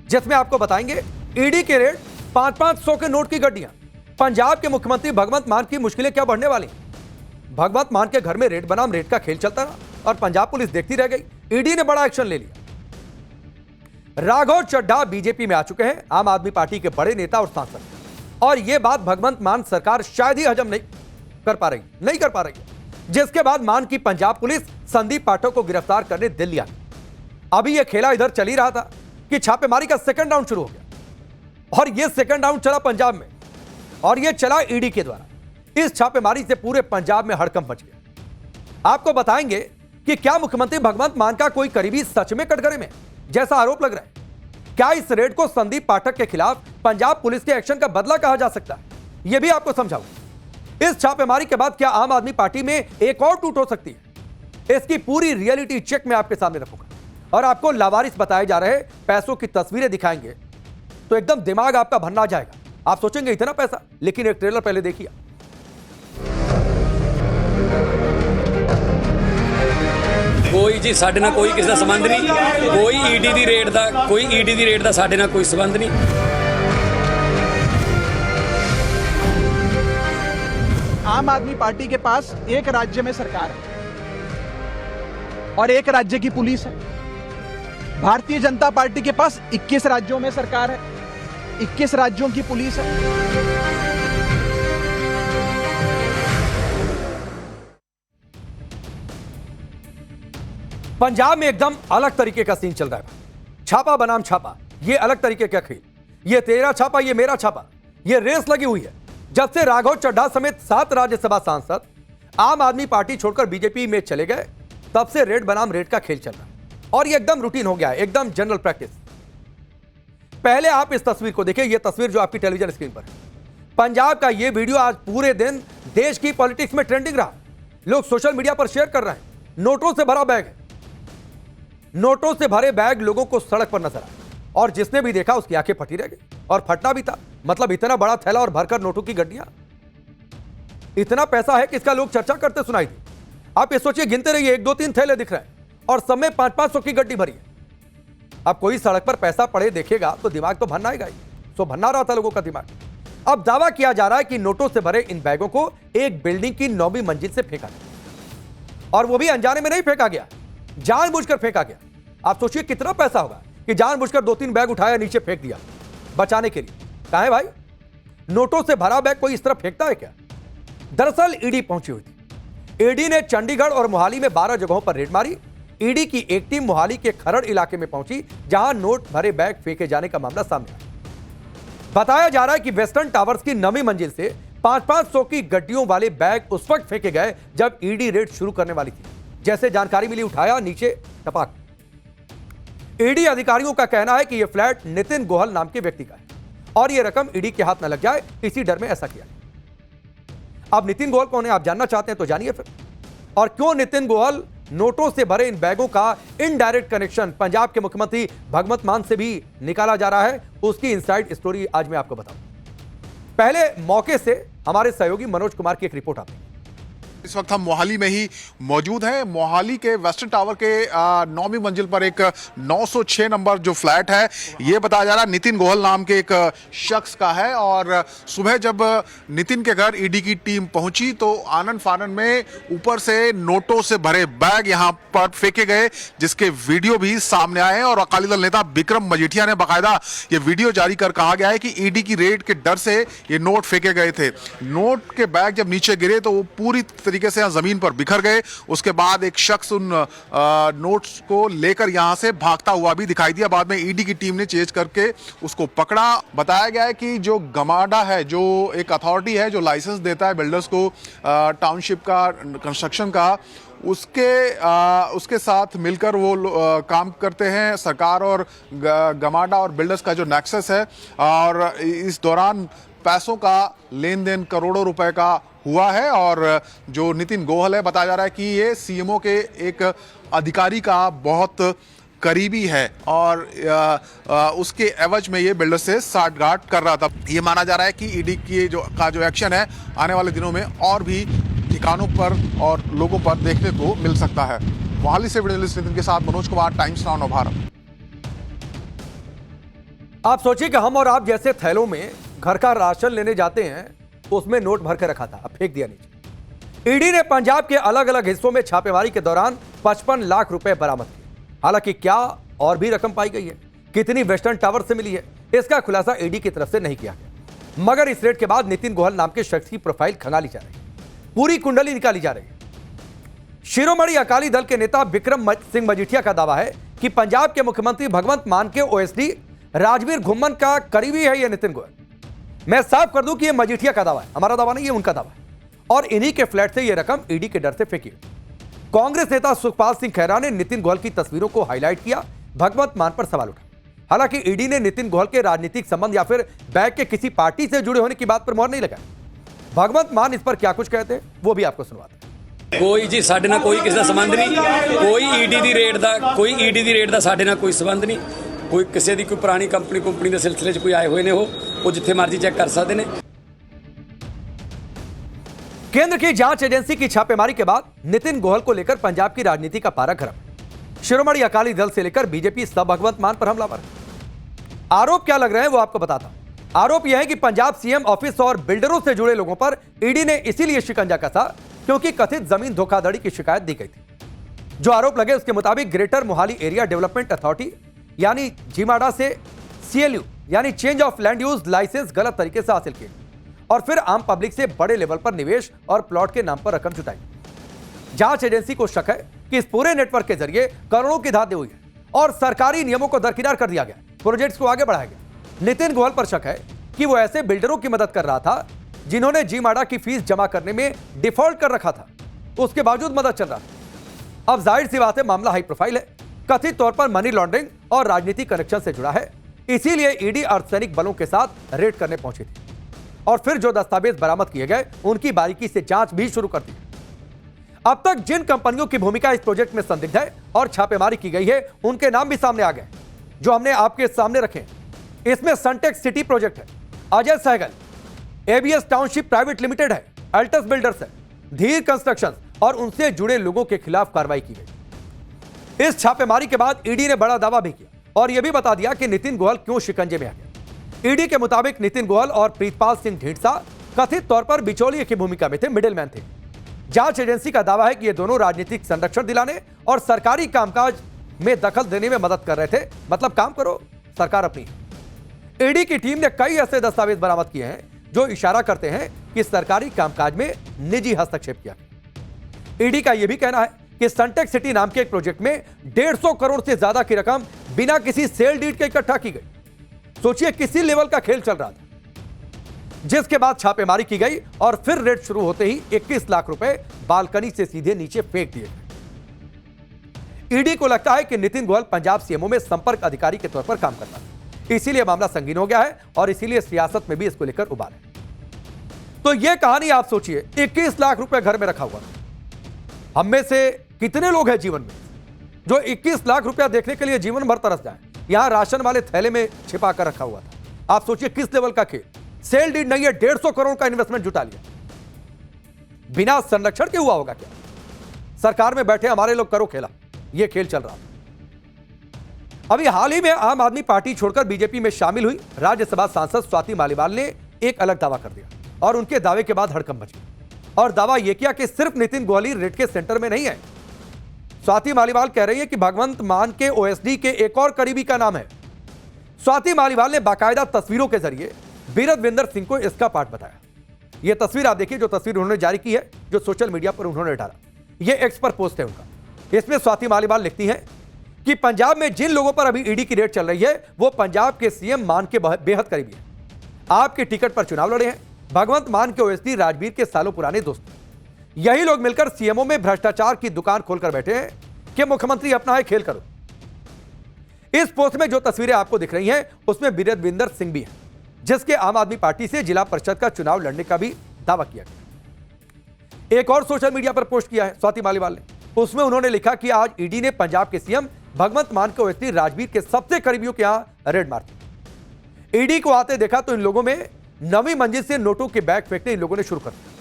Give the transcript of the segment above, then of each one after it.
जिसमें आपको बताएंगे ईडी के रेड 500-500 के नोट की गड्डियां, पंजाब के मुख्यमंत्री भगवंत मान की मुश्किलें क्या बढ़ने वाली। भगवंत मान के घर में रेड बनाम रेड का खेल चलता रहा और पंजाब पुलिस देखती रह गई। ईडी ने बड़ा एक्शन ले लिया। राघव चड्ढा बीजेपी में आ चुके हैं, आम आदमी पार्टी के बड़े नेता और सांसद, और यह बात भगवंत मान सरकार शायद ही हजम नहीं कर पा रही है, जिसके बाद मान की पंजाब पुलिस संदीप पाठक को गिरफ्तार करने दिल्ली आ गई। अभी यह खेला इधर चल ही रहा था कि छापेमारी का सेकंड राउंड शुरू हो गया और यह सेकंड राउंड चला पंजाब में और यह चला ईडी के द्वारा। इस छापेमारी से पूरे पंजाब में हड़कंप मच गया। आपको बताएंगे कि क्या मुख्यमंत्री भगवंत मान का कोई करीबी सच में कटघरे में जैसा आरोप लग रहा है। क्या इस रेड को संदीप पाठक के खिलाफ पंजाब पुलिस के एक्शन का बदला कहा जा सकता है, यह भी आपको समझाऊंगा। इस छापेमारी के बाद क्या आम आदमी पार्टी में एक और टूट हो सकती है, इसकी पूरी रियलिटी चेक में आपके सामने रखूंगा और आपको लावारिस बताए जा रहे पैसों की तस्वीरें दिखाएंगे तो एकदम दिमाग आपका भरना जाएगा। आप सोचेंगे इतना पैसा, लेकिन एक ट्रेलर पहले देखिए। कोई जी साडे नाल कोई किसी दा संबंध नहीं, कोई ईडी दी रेड दा साडे नाल कोई संबंध नहीं। आम आदमी पार्टी के पास एक राज्य में सरकार है और एक राज्य की पुलिस है। भारतीय जनता पार्टी के पास 21 राज्यों में सरकार है, 21 राज्यों की पुलिस है। पंजाब में एकदम अलग तरीके का सीन चल रहा है। छापा बनाम छापा, ये अलग तरीके का खेल। ये तेरा छापा, ये मेरा छापा, ये रेस लगी हुई है। जब से राघव चड्ढा समेत 7 राज्यसभा सांसद आम आदमी पार्टी छोड़कर बीजेपी में चले गए, तब से रेड बनाम रेड का खेल चल रहा है और ये एकदम रूटीन हो गया है, एकदम जनरल प्रैक्टिस। पहले आप इस तस्वीर को देखिए, ये तस्वीर जो आपकी टेलीविजन स्क्रीन पर है। पंजाब का ये वीडियो आज पूरे दिन देश की पॉलिटिक्स में ट्रेंडिंग रहा। लोग सोशल मीडिया पर शेयर कर रहे हैं। नोटों से भरा बैग है, नोटों से भरे बैग लोगों को सड़क पर नजर आए और जिसने भी देखा उसकी आंखें फटी रह गई और फटना भी था। मतलब इतना बड़ा थैला और भरकर नोटों की गड्डियां, इतना पैसा है कि इसका लोग चर्चा करते सुनाई दी। आप ये सोचिए, गिनते रहिए, 1 2 3 थैले दिख रहे हैं और सब में 500-500 की गड्डी भरी है। अब कोई सड़क पर पैसा पड़े देखेगा तो दिमाग तो भरना आएगा ही। तो भरना रहा था लोगों का दिमाग। अब दावा किया जा रहा है कि नोटों से भरे इन बैगों को एक बिल्डिंग की 9वीं मंजिल से फेंका गया और वो भी अनजाने में नहीं फेंका गया, जानबूझकर फेंका गया। आप सोचिए कितना पैसा होगा कि जानबूझकर 2-3 बैग उठाया, नीचे फेंक दिया बचाने के लिए। कहां है भाई, नोटों से भरा बैग कोई इस तरह फेंकता है क्या? दरअसल ईडी पहुंची हुई थी। ईडी ने चंडीगढ़ और मोहाली में 12 जगहों पर रेड मारी। ईडी की एक टीम मोहाली के खरड़ इलाके में पहुंची, जहां नोट भरे बैग फेंके जाने का मामला सामने आया। बताया जा रहा है कि वेस्टर्न टावर्स की 9वीं मंजिल से 500-500 की गड्डियों वाले बैग उस वक्त फेंके गए जब ईडी रेड शुरू करने वाली थी। जैसे जानकारी मिली, उठाया, नीचे टपाक। ईडी अधिकारियों का कहना है कि यह फ्लैट नितिन गोयल नाम के व्यक्ति का है और यह रकम ईडी के हाथ न लग जाए, इसी डर में ऐसा किया। अब नितिन गोयल कौन है, आप जानना चाहते हैं तो जानिए फिर। और क्यों नितिन गोयल नोटों से भरे इन बैगों का इनडायरेक्ट कनेक्शन पंजाब के मुख्यमंत्री भगवंत मान से भी निकाला जा रहा है, उसकी इनसाइड स्टोरी आज मैं आपको बताऊं। पहले मौके से हमारे सहयोगी मनोज कुमार की एक रिपोर्ट आती है। इस वक्त हम मोहाली में ही मौजूद हैं। मोहाली के वेस्टर्न टावर के 9वीं मंजिल पर एक 906 नंबर जो फ्लैट है, ये बताया जा रहा है नितिन गोयल नाम के एक शख्स का है। और सुबह जब नितिन के घर ईडी की टीम पहुंची तो आनन फानन में ऊपर से नोटों से भरे बैग यहां पर फेंके गए, जिसके वीडियो भी सामने आए हैं। और अकाली दल नेता बिक्रम मजीठिया ने बाकायदा ये वीडियो जारी कर कहा गया है कि ईडी की रेड के डर से ये नोट फेंके गए थे। नोट के बैग जब नीचे गिरे तो वो पूरी तरीके से जमीन पर बिखर गए। उसके बाद एक शख्स उन नोट्स को लेकर यहां से भागता हुआ भी दिखाई दिया। बाद में ईडी की टीम ने चेज करके उसको पकड़ा। बताया गया है कि जो गमाडा है, जो एक अथॉरिटी है जो लाइसेंस देता है बिल्डर्स को टाउनशिप का, कंस्ट्रक्शन का, उसके साथ मिलकर वो काम करते हैं। सरकार और गमाडा और बिल्डर्स का जो नेक्सस है, और इस दौरान पैसों का लेन देन करोड़ों रुपए का हुआ है। और जो नितिन गोयल है, बताया जा रहा है कि ये सीएमओ के एक अधिकारी का बहुत करीबी है और उसके एवज में ये बिल्डर से साठगांठ कर रहा था। ये माना जा रहा है कि ईडी की जो एक्शन है आने वाले दिनों में और भी ठिकानों पर और लोगों पर देखने को मिल सकता है। मोहाली से वीडियो जर्नलिस्ट नितिन के साथ मनोज कुमार, टाइम्स नाउ नवभारत। आप सोचिए कि हम और आप जैसे थैलों में घर का राशन लेने जाते हैं तो उसमें नोट भर के रखा था, अब फेंक दिया नीचे। ईडी ने पंजाब के अलग अलग हिस्सों में छापेमारी के दौरान 55 लाख रुपए बरामद किए। हालांकि क्या और भी रकम पाई गई है, कितनी वेस्टर्न टावर से मिली है, इसका खुलासा ईडी की तरफ से नहीं किया गया। मगर इस रेड के बाद नितिन गोयल नाम के शख्स की प्रोफाइल खंगाली जा रही है, पूरी कुंडली निकाली जा रही है। शिरोमणि अकाली दल के नेता विक्रम सिंह मजीठिया का दावा है कि पंजाब के मुख्यमंत्री भगवंत मान के ओएसडी राजवीर घुम्मन का करीबी है यह नितिन गोयल। मैं साफ कर दूं कि यह मजीठिया का दावा है, हमारा दावा नहीं, ये उनका दावा है। और इन्हीं के फ्लैट से यह रकम ईडी के डर से फेंकी। कांग्रेस नेता सुखपाल सिंह खैरा ने नितिन गोयल की तस्वीरों को हाईलाइट किया, भगवंत मान पर सवाल उठा। हालांकि ईडी ने नितिन गोयल के राजनीतिक संबंध या फिर बैग के किसी पार्टी से जुड़े होने की बात पर मोहर नहीं लगाई। भगवंत मान इस पर क्या कुछ कहते हैं वो भी आपको सुनवाते हैं। ਕੋਈ ਜੀ ਸਾਡੇ ਨਾਲ ਕੋਈ ਕਿਸੇ ਦਾ ਸੰਬੰਧ ਨਹੀਂ, ਕੋਈ ਈਡੀ ਦੀ ਰੇਡ ਦਾ ਸਾਡੇ ਨਾਲ ਕੋਈ ਸੰਬੰਧ ਨਹੀਂ। ਕੋਈ ਕਿਸੇ ਦੀ ਕੋਈ ਪੁਰਾਣੀ ਕੰਪਨੀ ਦੇ ਸਿਲਸਿਲੇ 'ਚ ਕੋਈ ਆਏ ਹੋਏ ਨੇ, ਉਹ ਜਿੱਥੇ ਮਰਜ਼ੀ ਚੈੱਕ ਕਰ ਸਕਦੇ ਨੇ। केंद्र की जांच एजेंसी की छापेमारी के बाद नितिन गोयल को लेकर पंजाब की राजनीति का पारा गर्म। शिरोमणि अकाली दल से लेकर बीजेपी सब भगवंत मान पर हमलावर। आरोप क्या लग रहे हैं वो आपको बताता हूं। आरोप यह है कि पंजाब सीएम ऑफिस और बिल्डरों से जुड़े लोगों पर ईडी ने इसीलिए शिकंजा कसा क्योंकि कथित जमीन धोखाधड़ी की शिकायत दी गई थी। जो आरोप लगे उसके मुताबिक greater Mohali area development authority यानी जीमाडा से सीएलयू यानी change of land use licence गलत तरीके से हासिल किए और फिर आम पब्लिक से बड़े लेवल पर निवेश और प्लॉट के नाम पर रकम जुटाई। जांच एजेंसी को शक है कि इस पूरे नेटवर्क के जरिए करोड़ों की धांधली हुई है और सरकारी नियमों को दरकिनार कर दिया गया, प्रोजेक्ट्स को आगे बढ़ाया गया। नितिन गोयल पर शक है कि वो ऐसे बिल्डरों की मदद कर रहा था जिन्होंने जीमाडा की फीस जमा करने में डिफॉल्ट कर रखा था, उसके बावजूद मदद चल रहा था। अब जाहिर सी बात है मामला हाई प्रोफाइल है, कथित तौर पर मनी लॉन्ड्रिंग और राजनीतिक कनेक्शन से जुड़ा है। इसीलिए ईडी अर्धसैनिक बलों के साथ रेड करने पहुंची थी और फिर जो दस्तावेज बरामद किए गए उनकी बारीकी से जांच भी शुरू कर दी। अब तक जिन कंपनियों की भूमिका इस प्रोजेक्ट में संदिग्ध है और छापेमारी की गई है उनके नाम भी सामने आ गए जो हमने आपके सामने रखे। इसमें सनटेक सिटी प्रोजेक्ट है, Ajay Sehgal, ABS township private limited है, अल्टस बिल्डर्स है, धीर कंस्ट्रक्शन और उनसे जुड़े लोगों के खिलाफ कार्रवाई की गई। इस छापेमारी के बाद ईडी ने बड़ा दावा भी किया और यह भी बता दिया कि नितिन गोयल क्यों शिकंजे में आ गया। ईडी के मुताबिक नितिन गोयल और प्रीतपाल सिंह ढींढसा कथित तौर पर बिचौलिए की भूमिका में थे, मिडिलमैन थे। जांच एजेंसी का दावा है कि ये दोनों राजनीतिक संरक्षण दिलाने और सरकारी कामकाज में दखल देने में मदद कर रहे थे। मतलब काम करो, सरकार अपनी। ईडी की टीम ने कई ऐसे दस्तावेज बरामद किए हैं जो इशारा करते हैं कि सरकारी कामकाज में निजी हस्तक्षेप किया। ईडी का यह भी कहना है कि सनटेक सिटी नाम के एक प्रोजेक्ट में 150 करोड़ से ज्यादा की रकम बिना किसी सेल डीड के इकट्ठा की गई। सोचिए किसी लेवल का खेल चल रहा था, जिसके बाद छापेमारी की गई और फिर रेड शुरू होते ही 21 लाख रुपए बालकनी से सीधे नीचे फेंक दिए गए। ईडी को लगता है कि नितिन गोयल पंजाब सीएमओ में संपर्क अधिकारी के तौर पर काम करता था, इसीलिए मामला संगीन हो गया है और इसीलिए सियासत में भी इसको लेकर उबाल है। तो यह कहानी आप सोचिए, 21 लाख रुपए घर में रखा हुआ। हम में से कितने लोग हैं जीवन में जो 21 लाख रुपया देखने के लिए जीवन भर तरस जाए। यहां राशन वाले थैले में छिपा कर रखा हुआ था। आप सोचिए किस लेवल का खेल। सेल डीड नहीं है, 150 करोड़ का इन्वेस्टमेंट जुटा लिया, बिना संरक्षण के हुआ होगा क्या? सरकार में बैठे हमारे लोग करो खेला, यह खेल चल रहा था। अभी हाल ही में आम आदमी पार्टी छोड़कर बीजेपी में शामिल हुई राज्यसभा सांसद स्वाति मालीवाल ने एक अलग दावा कर दिया और उनके दावे के बाद हड़कंप मच गई और दावा यह किया कि सिर्फ नितिन गोयल रेड के सेंटर में नहीं है। स्वाति मालीवाल कह रही है कि भगवंत मान के ओएसडी के एक और करीबी का नाम है। स्वाति मालीवाल ने बाकायदा तस्वीरों के जरिए बीरदविंदर सिंह को इसका पार्ट बताया। यह तस्वीर आप देखिए, जो तस्वीर उन्होंने जारी की है, जो सोशल मीडिया पर उन्होंने डाला, यह एक्स पर पोस्ट है उनका। इसमें स्वाति मालीवाल लिखती हैं कि पंजाब में जिन लोगों पर अभी ईडी की रेड चल रही है वो पंजाब के सीएम मान के बेहद करीबी है। आपके टिकट पर चुनाव लड़े हैं भगवंत मान के ओएसडी राजवीर के सालों पुराने दोस्त। यही लोग मिलकर सीएमओ में भ्रष्टाचार की दुकान खोलकर बैठे हैं कि मुख्यमंत्री अपना है, खेल करो। इस पोस्ट में जो तस्वीरें आपको दिख रही हैं उसमें बीरदविंदर सिंह भी है, जिसके आम आदमी पार्टी से जिला परिषद का चुनाव लड़ने का भी दावा किया गया। एक और सोशल मीडिया पर पोस्ट किया है स्वाति मालीवाल ने, उसमें उन्होंने लिखा कि आज ईडी ने पंजाब के सीएम भगवंत मान के ओएसडी राजवीर के सबसे करीबियों के यहां रेड मारी। ईडी को आते देखा तो इन लोगों में नवीं मंजिल से नोटों के बैग फेंकने इन लोगों ने शुरू कर दिया।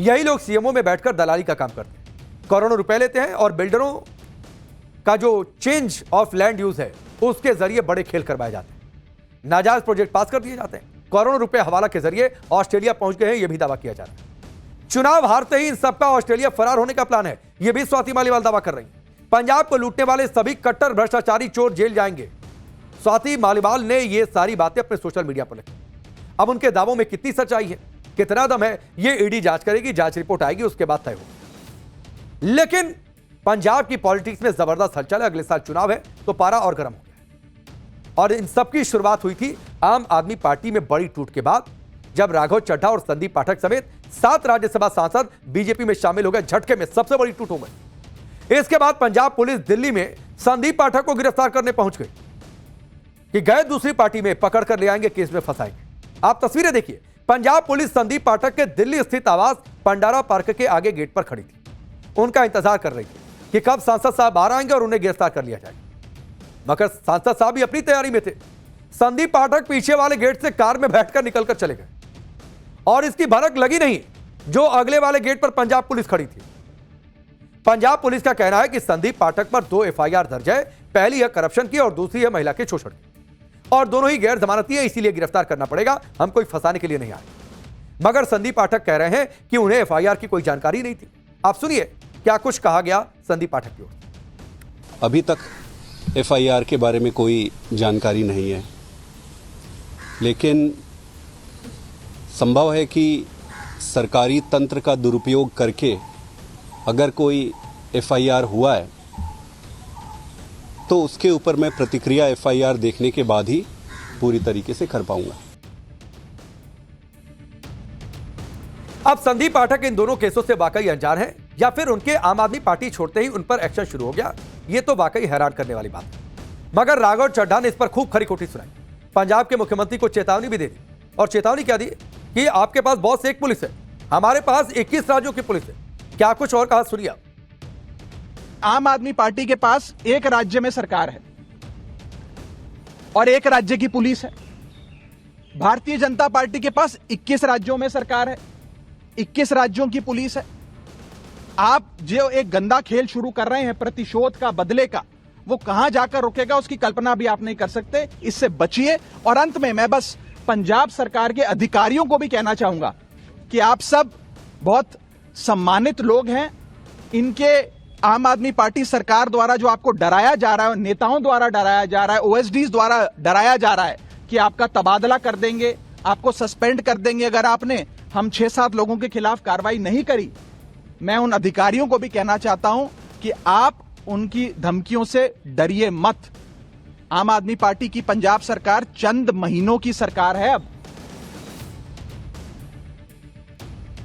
यही लोग सीएमओ में बैठकर दलाली का काम करते हैं, करोड़ों रुपए लेते हैं और बिल्डरों का जो चेंज ऑफ लैंड यूज है उसके जरिए बड़े खेल करवाए जाते हैं। नाजायज प्रोजेक्ट पास कर दिए जाते हैं, करोड़ों रुपए हवाला के जरिए ऑस्ट्रेलिया पहुंच गए हैं, यह भी दावा किया जा रहा है। चुनाव हारते ही इन सबका ऑस्ट्रेलिया फरार होने का प्लान है, यह भी स्वाति मालीवाल दावा कर रही है। पंजाब को लूटने वाले सभी कट्टर भ्रष्टाचारी चोर जेल जाएंगे। स्वाति मालीवाल ने यह सारी बातें अपने सोशल मीडिया पर लिखी। अब उनके दावों में कितनी सच्चाई है, कितना दम है, यह ईडी जांच करेगी, जांच रिपोर्ट आएगी, उसके बाद तय होगा। लेकिन पंजाब की पॉलिटिक्स में जबरदस्त हलचल है। अगले साल चुनाव है तो पारा और गर्म हो गया। और इन सबकी शुरुआत हुई थी आम आदमी पार्टी में बड़ी टूट के बाद, जब राघव चड्ढा और संदीप पाठक समेत 7 राज्यसभा सांसद बीजेपी में शामिल हो गए। झटके में सबसे बड़ी टूट हो गई। इसके बाद पंजाब पुलिस दिल्ली में संदीप पाठक को गिरफ्तार करने पहुंच गई कि गए दूसरी पार्टी में पकड़ कर ले आएंगे, केस में फंसाएंगे। आप तस्वीरें देखिए। पंजाब पुलिस संदीप पाठक के दिल्ली स्थित आवास पंडारा पार्क के आगे गेट पर खड़ी थी। उनका इंतजार कर रही थी कि कब सांसद साहब बाहर आएंगे और उन्हें गिरफ्तार कर लिया जाएगा। मगर सांसद साहब भी अपनी तैयारी में थे। संदीप पाठक पीछे वाले गेट से कार में बैठकर निकलकर चले गए और इसकी भनक लगी नहीं जो अगले वाले गेट पर पंजाब पुलिस खड़ी थी। पंजाब पुलिस का कहना है कि संदीप पाठक पर 2 एफआईआर दर्ज है। पहली है करप्शन की और दूसरी है महिला के शोषण की, और दोनों ही गैर जमानती है, इसीलिए गिरफ्तार करना पड़ेगा, हम कोई फंसाने के लिए नहीं आए। मगर संदीप पाठक कह रहे हैं कि उन्हें एफआईआर की कोई जानकारी नहीं थी। आप सुनिए क्या कुछ कहा गया संदीप पाठक की ओर से। अभी तक एफआईआर के बारे में कोई जानकारी नहीं है, लेकिन संभव है कि सरकारी तंत्र का दुरुपयोग करके अगर कोई एफआईआर हुआ है तो उसके ऊपर मैं प्रतिक्रिया एफआईआर देखने के बाद ही पूरी तरीके से कर पाऊंगा। अब संदीप पाठक इन दोनों केसों से वाकई अनजान है या फिर उनके आम आदमी पार्टी छोड़ते ही उन पर एक्शन शुरू हो गया, ये तो वाकई हैरान करने वाली बात है। मगर राघव चड्ढा ने इस पर खूब खरी खोटी सुनाई। पंजाब के मुख्यमंत्री को चेतावनी भी दे दी, और चेतावनी क्या दी कि आपके पास बॉस एक पुलिस है, हमारे पास 21 राज्यों की पुलिस है। क्या कुछ और कहा सुनिए। आम आदमी पार्टी के पास एक राज्य में सरकार है और एक राज्य की पुलिस है। भारतीय जनता पार्टी के पास 21 राज्यों में सरकार है, 21 राज्यों की पुलिस है। आप जो एक गंदा खेल शुरू कर रहे हैं प्रतिशोध का, बदले का, वो कहां जाकर रुकेगा उसकी कल्पना भी आप नहीं कर सकते। इससे बचिए। और अंत में मैं बस पंजाब सरकार के अधिकारियों को भी कहना चाहूंगा कि आप सब बहुत सम्मानित लोग हैं। इनके आम आदमी पार्टी सरकार द्वारा जो आपको डराया जा रहा है, नेताओं द्वारा डराया जा रहा है, ओएसडीज द्वारा डराया जा रहा है कि आपका तबादला कर देंगे, आपको सस्पेंड कर देंगे अगर आपने हम 6-7 लोगों के खिलाफ कार्रवाई नहीं करी। मैं उन अधिकारियों को भी कहना चाहता हूं कि आप उनकी धमकियों से डरिए मत। आम आदमी पार्टी की पंजाब सरकार चंद महीनों की सरकार है अब।